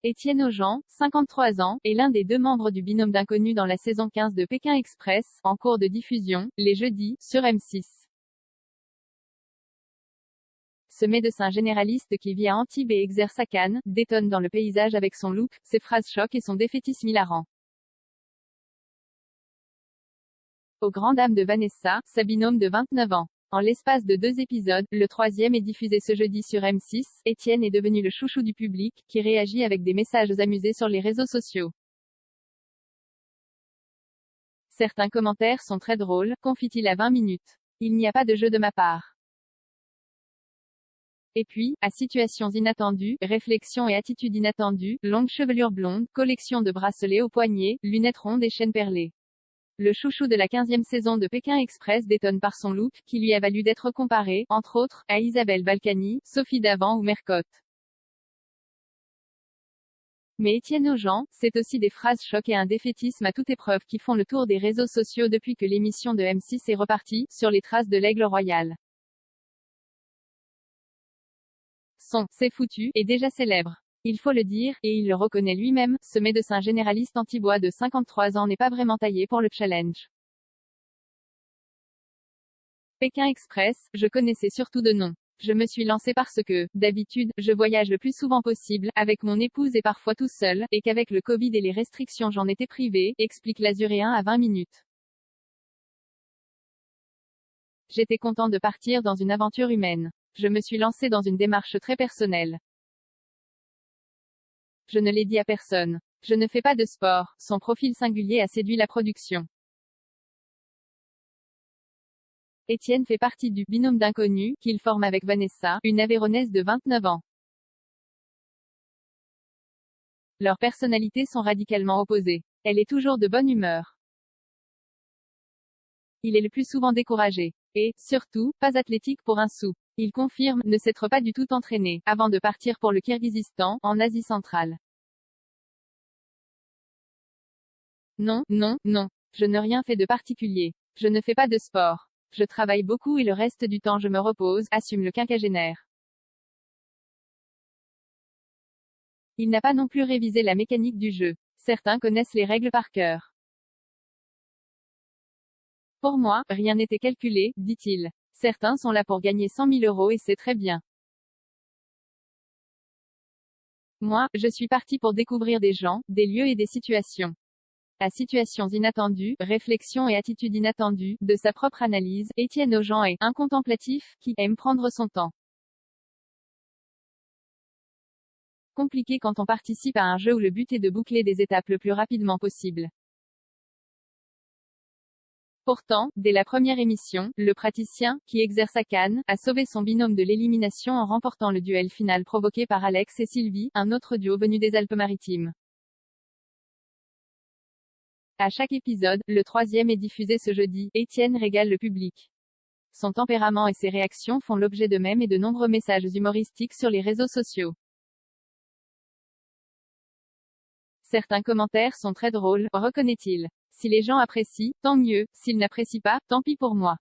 Étienne Aujan, 53 ans, est l'un des deux membres du binôme d'inconnus dans la saison 15 de Pékin Express, en cours de diffusion, les jeudis, sur M6. Ce médecin généraliste qui vit à Antibes et exerce à Cannes, détonne dans le paysage avec son look, ses phrases choc et son défaitisme hilarant. Aux grandes dames de Vanessa, sa binôme de 29 ans. En l'espace de 2 épisodes, le troisième est diffusé ce jeudi sur M6, Étienne est devenu le chouchou du public, qui réagit avec des messages amusés sur les réseaux sociaux. Certains commentaires sont très drôles, confie-t-il à 20 minutes. Il n'y a pas de jeu de ma part. Et puis, à situations inattendues, réflexions et attitudes inattendues, longue chevelure blonde, collection de bracelets au poignet, lunettes rondes et chaînes perlées. Le chouchou de la 15e saison de Pékin Express détonne par son look, qui lui a valu d'être comparé, entre autres, à Isabelle Balkany, Sophie Davant ou Mercotte. Mais Étienne Aujan, c'est aussi des phrases choc et un défaitisme à toute épreuve qui font le tour des réseaux sociaux depuis que l'émission de M6 est repartie, sur les traces de l'Aigle Royal. Son « c'est foutu » est déjà célèbre. Il faut le dire, et il le reconnaît lui-même, ce médecin généraliste antibois de 53 ans n'est pas vraiment taillé pour le challenge. Pékin Express, je connaissais surtout de nom. Je me suis lancé parce que, d'habitude, je voyage le plus souvent possible, avec mon épouse et parfois tout seul, et qu'avec le Covid et les restrictions j'en étais privé, explique l'Azuréen à 20 minutes. J'étais content de partir dans une aventure humaine. Je me suis lancé dans une démarche très personnelle. Je ne l'ai dit à personne. Je ne fais pas de sport. Son profil singulier a séduit la production. Étienne fait partie du binôme d'inconnus qu'il forme avec Vanessa, une Aveyronnaise de 29 ans. Leurs personnalités sont radicalement opposées. Elle est toujours de bonne humeur. Il est le plus souvent découragé. Et, surtout, pas athlétique pour un sou. Il confirme ne s'être pas du tout entraîné, avant de partir pour le Kirghizistan, en Asie centrale. Non, non, non. Je n'ai rien fait de particulier. Je ne fais pas de sport. Je travaille beaucoup et le reste du temps je me repose, assume le quinquagénaire. Il n'a pas non plus révisé la mécanique du jeu. Certains connaissent les règles par cœur. Pour moi, rien n'était calculé, dit-il. Certains sont là pour gagner 100 000 € et c'est très bien. Moi, je suis parti pour découvrir des gens, des lieux et des situations. À situations inattendues, réflexions et attitudes inattendues, de sa propre analyse, Étienne Aujan est un contemplatif, qui aime prendre son temps. Compliqué quand on participe à un jeu où le but est de boucler des étapes le plus rapidement possible. Pourtant, dès la première émission, le praticien, qui exerce à Cannes, a sauvé son binôme de l'élimination en remportant le duel final provoqué par Alex et Sylvie, un autre duo venu des Alpes-Maritimes. À chaque épisode, le troisième est diffusé ce jeudi, Étienne régale le public. Son tempérament et ses réactions font l'objet de mèmes et de nombreux messages humoristiques sur les réseaux sociaux. Certains commentaires sont très drôles, reconnaît-il. Si les gens apprécient, tant mieux, s'ils n'apprécient pas, tant pis pour moi.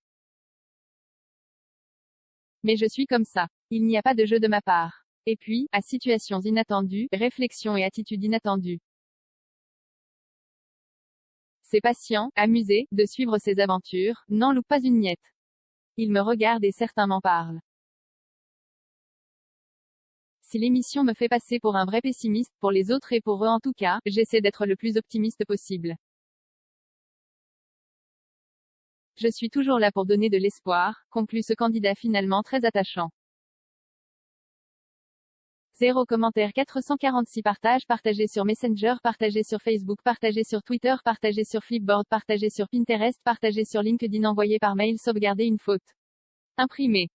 Mais je suis comme ça. Il n'y a pas de jeu de ma part. Et puis, à situations inattendues, réflexions et attitudes inattendues. C'est patient, amusé, de suivre ses aventures, n'en loupe pas une miette. Il me regarde et certains m'en parlent. Si l'émission me fait passer pour un vrai pessimiste, pour les autres et pour eux en tout cas, j'essaie d'être le plus optimiste possible. Je suis toujours là pour donner de l'espoir, conclut ce candidat finalement très attachant. 0 commentaires 446 partages partagés sur Messenger, partagés sur Facebook, partagés sur Twitter, partagés sur Flipboard, partagés sur Pinterest, partagés sur LinkedIn, envoyé par mail, sauvegarder une faute. Imprimé.